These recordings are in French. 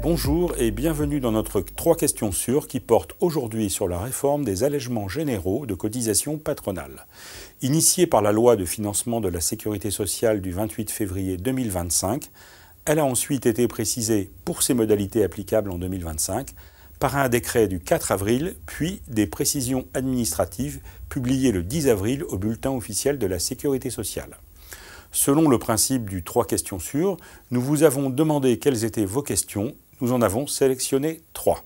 Bonjour et bienvenue dans notre 3 questions sûres qui portent aujourd'hui sur la réforme des allègements généraux de cotisations patronales. Initiée par la loi de financement de la sécurité sociale du 28 février 2025, elle a ensuite été précisée pour ses modalités applicables en 2025 par un décret du 4 avril, puis des précisions administratives publiées le 10 avril au Bulletin officiel de la sécurité sociale. Selon le principe du 3 questions sûres, nous vous avons demandé quelles étaient vos questions. Nous en avons sélectionné 3.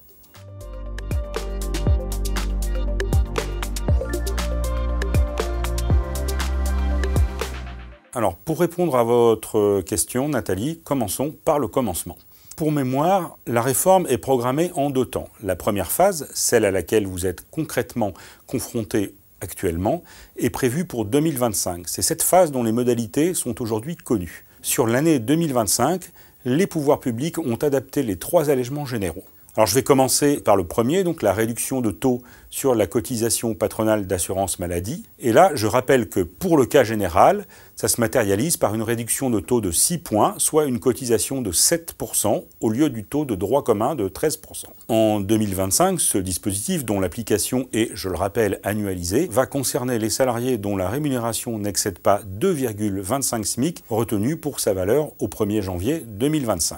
Alors, pour répondre à votre question, Nathalie, commençons par le commencement. Pour mémoire, la réforme est programmée en 2 temps. La première phase, celle à laquelle vous êtes concrètement confrontés actuellement, est prévue pour 2025. C'est cette phase dont les modalités sont aujourd'hui connues. Sur l'année 2025, les pouvoirs publics ont adapté les 3 allègements généraux. Alors je vais commencer par le premier, donc la réduction de taux sur la cotisation patronale d'assurance maladie. Et là, je rappelle que pour le cas général, ça se matérialise par une réduction de taux de 6 points, soit une cotisation de 7% au lieu du taux de droit commun de 13%. En 2025, ce dispositif, dont l'application est, je le rappelle, annualisée, va concerner les salariés dont la rémunération n'excède pas 2,25 SMIC, retenu pour sa valeur au 1er janvier 2025.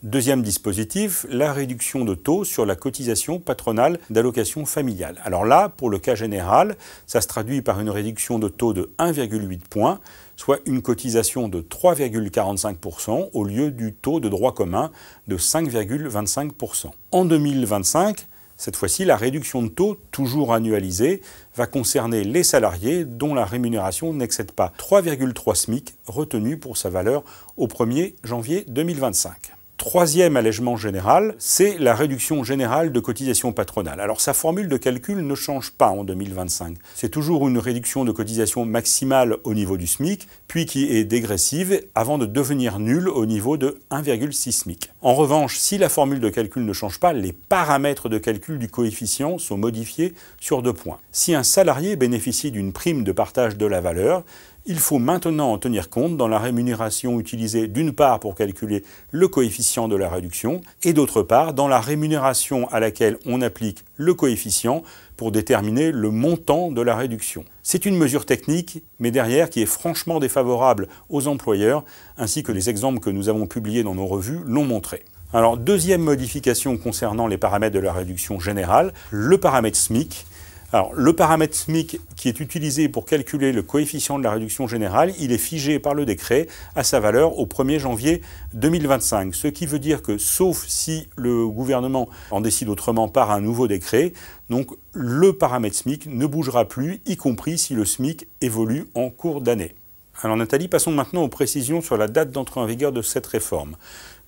Deuxième dispositif, la réduction de taux sur la cotisation patronale d'allocation familiale. Alors là, pour le cas général, ça se traduit par une réduction de taux de 1,8 points, soit une cotisation de 3,45% au lieu du taux de droit commun de 5,25%. En 2025, cette fois-ci, la réduction de taux, toujours annualisée, va concerner les salariés dont la rémunération n'excède pas 3,3 SMIC, retenu pour sa valeur au 1er janvier 2025. Troisième allègement général, c'est la réduction générale de cotisation patronale. Alors sa formule de calcul ne change pas en 2025. C'est toujours une réduction de cotisation maximale au niveau du SMIC, puis qui est dégressive avant de devenir nulle au niveau de 1,6 SMIC. En revanche, si la formule de calcul ne change pas, les paramètres de calcul du coefficient sont modifiés sur 2 points. Si un salarié bénéficie d'une prime de partage de la valeur, il faut maintenant en tenir compte dans la rémunération utilisée d'une part pour calculer le coefficient de la réduction et d'autre part dans la rémunération à laquelle on applique le coefficient pour déterminer le montant de la réduction. C'est une mesure technique, mais derrière qui est franchement défavorable aux employeurs, ainsi que les exemples que nous avons publiés dans nos revues l'ont montré. Alors, deuxième modification concernant les paramètres de la réduction générale, le paramètre SMIC. Alors, le paramètre SMIC qui est utilisé pour calculer le coefficient de la réduction générale, il est figé par le décret à sa valeur au 1er janvier 2025. Ce qui veut dire que, sauf si le gouvernement en décide autrement par un nouveau décret, donc le paramètre SMIC ne bougera plus, y compris si le SMIC évolue en cours d'année. Alors Nathalie, passons maintenant aux précisions sur la date d'entrée en vigueur de cette réforme.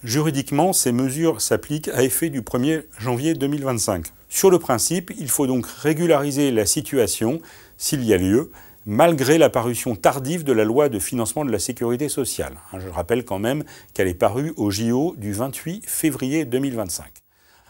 Juridiquement, ces mesures s'appliquent à effet du 1er janvier 2025. Sur le principe, il faut donc régulariser la situation, s'il y a lieu, malgré la parution tardive de la loi de financement de la sécurité sociale. Je rappelle quand même qu'elle est parue au JO du 28 février 2025.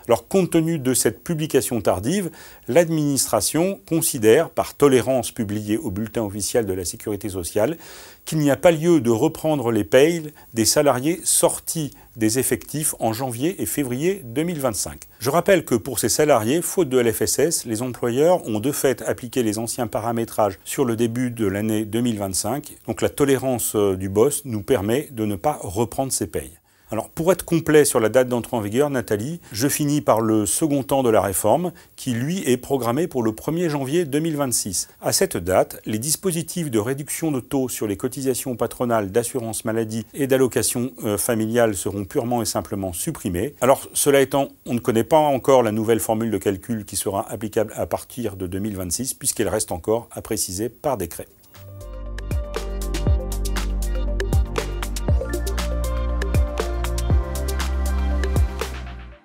Alors, compte tenu de cette publication tardive, l'administration considère, par tolérance publiée au Bulletin officiel de la sécurité sociale, qu'il n'y a pas lieu de reprendre les payes des salariés sortis des effectifs en janvier et février 2025. Je rappelle que pour ces salariés, faute de LFSS, les employeurs ont de fait appliqué les anciens paramétrages sur le début de l'année 2025. Donc la tolérance du boss nous permet de ne pas reprendre ces payes. Alors, pour être complet sur la date d'entrée en vigueur, Nathalie, je finis par le second temps de la réforme, qui lui est programmé pour le 1er janvier 2026. À cette date, les dispositifs de réduction de taux sur les cotisations patronales d'assurance maladie et d'allocation familiale seront purement et simplement supprimés. Alors, cela étant, on ne connaît pas encore la nouvelle formule de calcul qui sera applicable à partir de 2026, puisqu'elle reste encore à préciser par décret.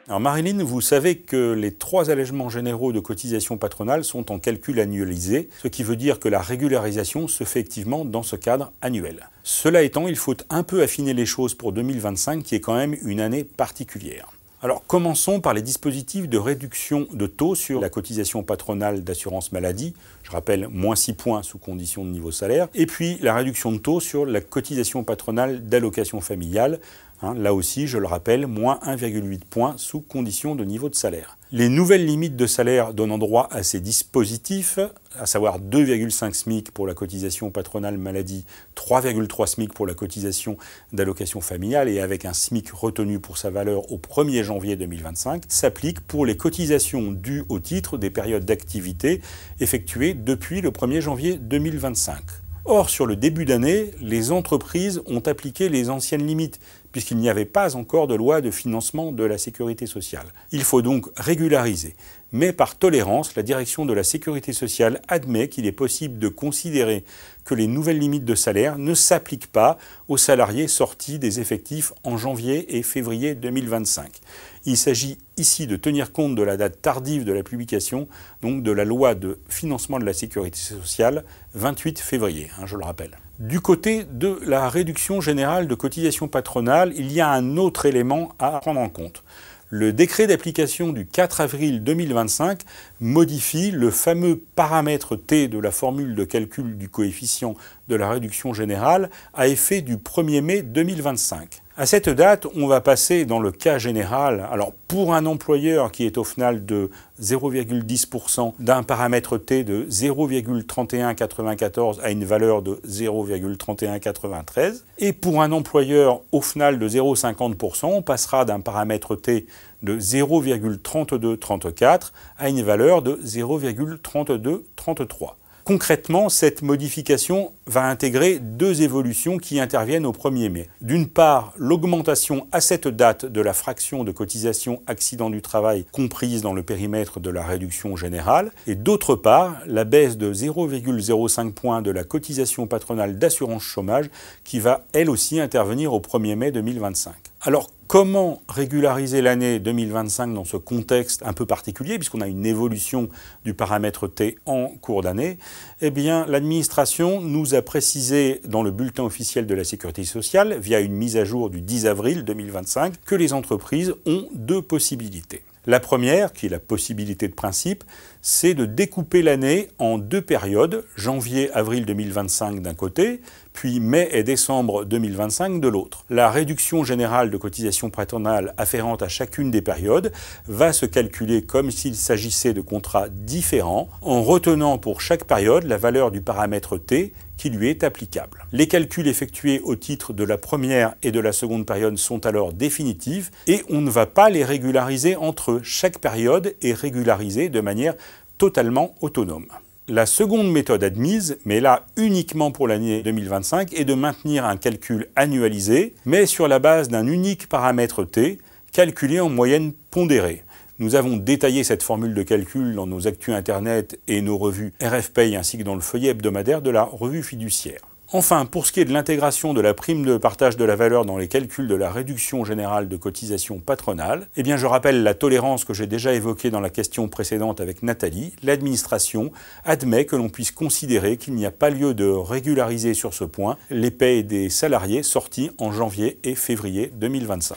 Alors Marilyn, vous savez que les 3 allègements généraux de cotisations patronales sont en calcul annualisé, ce qui veut dire que la régularisation se fait effectivement dans ce cadre annuel. Cela étant, il faut un peu affiner les choses pour 2025, qui est quand même une année particulière. Alors commençons par les dispositifs de réduction de taux sur la cotisation patronale d'assurance maladie, je rappelle moins 6 points sous condition de niveau salaire, et puis la réduction de taux sur la cotisation patronale d'allocation familiale, là aussi je le rappelle, moins 1,8 points sous condition de niveau de salaire. Les nouvelles limites de salaire donnant droit à ces dispositifs, à savoir 2,5 SMIC pour la cotisation patronale maladie, 3,3 SMIC pour la cotisation d'allocation familiale et avec un SMIC retenu pour sa valeur au 1er janvier 2025, s'appliquent pour les cotisations dues au titre des périodes d'activité effectuées depuis le 1er janvier 2025. Or, sur le début d'année, les entreprises ont appliqué les anciennes limites, puisqu'il n'y avait pas encore de loi de financement de la sécurité sociale. Il faut donc régulariser. Mais par tolérance, la direction de la sécurité sociale admet qu'il est possible de considérer que les nouvelles limites de salaire ne s'appliquent pas aux salariés sortis des effectifs en janvier et février 2025. Il s'agit ici de tenir compte de la date tardive de la publication, donc de la loi de financement de la sécurité sociale, 28 février, je le rappelle. Du côté de la réduction générale de cotisation patronale, il y a un autre élément à prendre en compte. Le décret d'application du 4 avril 2025 modifie le fameux paramètre T de la formule de calcul du coefficient de la réduction générale à effet du 1er mai 2025. À cette date, on va passer dans le cas général, alors pour un employeur qui est au final de 0,10% d'un paramètre T de 0,3194 à une valeur de 0,3193, et pour un employeur au final de 0,50%, on passera d'un paramètre T de 0,3234 à une valeur de 0,3233. Concrètement, cette modification va intégrer deux évolutions qui interviennent au 1er mai. D'une part, l'augmentation à cette date de la fraction de cotisation accident du travail comprise dans le périmètre de la réduction générale, et d'autre part, la baisse de 0,05 points de la cotisation patronale d'assurance chômage qui va elle aussi intervenir au 1er mai 2025. Alors, comment régulariser l'année 2025 dans ce contexte un peu particulier, puisqu'on a une évolution du paramètre T en cours d'année? Eh bien, l'administration nous a précisé dans le bulletin officiel de la Sécurité sociale, via une mise à jour du 10 avril 2025, que les entreprises ont deux possibilités. La première, qui est la possibilité de principe, c'est de découper l'année en deux périodes, janvier-avril 2025 d'un côté, puis mai et décembre 2025 de l'autre. La réduction générale de cotisation patronale afférente à chacune des périodes va se calculer comme s'il s'agissait de contrats différents, en retenant pour chaque période la valeur du paramètre T qui lui est applicable. Les calculs effectués au titre de la première et de la seconde période sont alors définitifs et on ne va pas les régulariser entre eux. Chaque période est régularisée de manière totalement autonome. La seconde méthode admise, mais là uniquement pour l'année 2025, est de maintenir un calcul annualisé, mais sur la base d'un unique paramètre T, calculé en moyenne pondérée. Nous avons détaillé cette formule de calcul dans nos actus internet et nos revues RFPay ainsi que dans le feuillet hebdomadaire de la revue fiduciaire. Enfin, pour ce qui est de l'intégration de la prime de partage de la valeur dans les calculs de la réduction générale de cotisation patronale, eh bien je rappelle la tolérance que j'ai déjà évoquée dans la question précédente avec Nathalie. L'administration admet que l'on puisse considérer qu'il n'y a pas lieu de régulariser sur ce point les paies des salariés sortis en janvier et février 2025.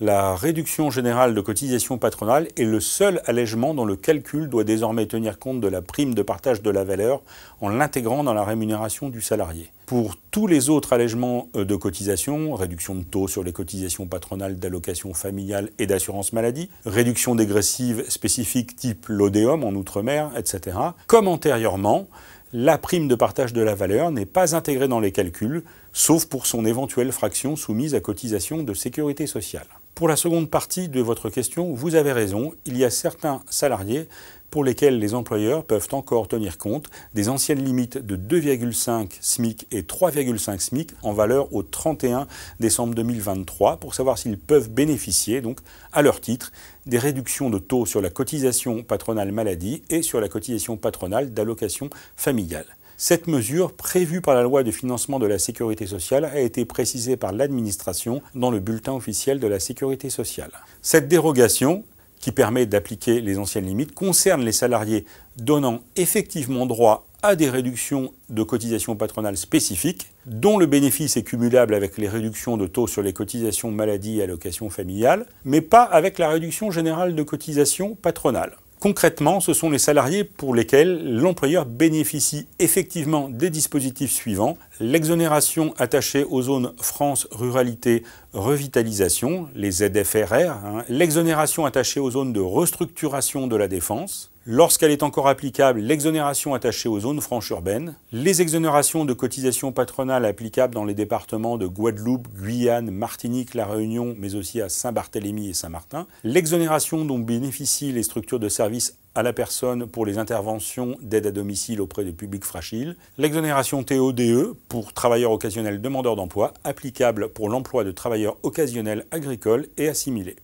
La réduction générale de cotisation patronale est le seul allègement dont le calcul doit désormais tenir compte de la prime de partage de la valeur en l'intégrant dans la rémunération du salarié. Pour tous les autres allègements de cotisation, réduction de taux sur les cotisations patronales d'allocation familiale et d'assurance maladie, réduction dégressive spécifique type l'ODEOM en Outre-mer, etc., comme antérieurement, la prime de partage de la valeur n'est pas intégrée dans les calculs, sauf pour son éventuelle fraction soumise à cotisation de sécurité sociale. Pour la seconde partie de votre question, vous avez raison, il y a certains salariés pour lesquels les employeurs peuvent encore tenir compte des anciennes limites de 2,5 SMIC et 3,5 SMIC en valeur au 31 décembre 2023 pour savoir s'ils peuvent bénéficier, donc à leur titre, des réductions de taux sur la cotisation patronale maladie et sur la cotisation patronale d'allocation familiale. Cette mesure, prévue par la loi de financement de la sécurité sociale, a été précisée par l'administration dans le bulletin officiel de la sécurité sociale. Cette dérogation, qui permet d'appliquer les anciennes limites, concerne les salariés donnant effectivement droit à des réductions de cotisations patronales spécifiques, dont le bénéfice est cumulable avec les réductions de taux sur les cotisations maladie et allocations familiales, mais pas avec la réduction générale de cotisations patronales. Concrètement, ce sont les salariés pour lesquels l'employeur bénéficie effectivement des dispositifs suivants: l'exonération attachée aux zones France Ruralité Revitalisation, les ZFRR, l'exonération attachée aux zones de restructuration de la défense, lorsqu'elle est encore applicable, l'exonération attachée aux zones franches urbaines, les exonérations de cotisations patronales applicables dans les départements de Guadeloupe, Guyane, Martinique, La Réunion, mais aussi à Saint-Barthélemy et Saint-Martin, l'exonération dont bénéficient les structures de services à la personne pour les interventions d'aide à domicile auprès de publics fragiles, l'exonération TODE pour travailleurs occasionnels demandeurs d'emploi, applicable pour l'emploi de travailleurs occasionnels agricoles et assimilés.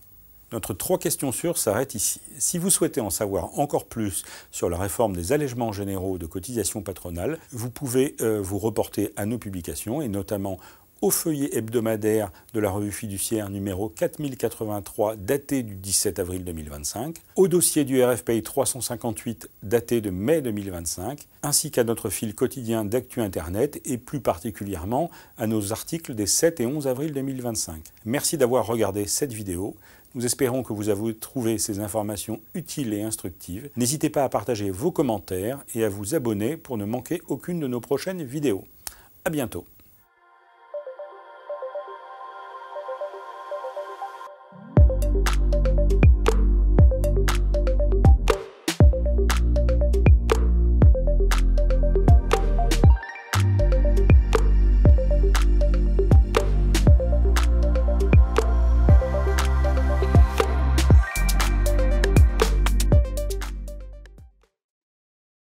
Notre 3 questions sûres s'arrête ici. Si vous souhaitez en savoir encore plus sur la réforme des allègements généraux de cotisations patronales, vous pouvez vous reporter à nos publications et notamment au feuillet hebdomadaire de la revue fiduciaire numéro 4083 daté du 17 avril 2025, au dossier du RFPI 358 daté de mai 2025, ainsi qu'à notre fil quotidien d'actu Internet et plus particulièrement à nos articles des 7 et 11 avril 2025. Merci d'avoir regardé cette vidéo. Nous espérons que vous avez trouvé ces informations utiles et instructives. N'hésitez pas à partager vos commentaires et à vous abonner pour ne manquer aucune de nos prochaines vidéos. À bientôt.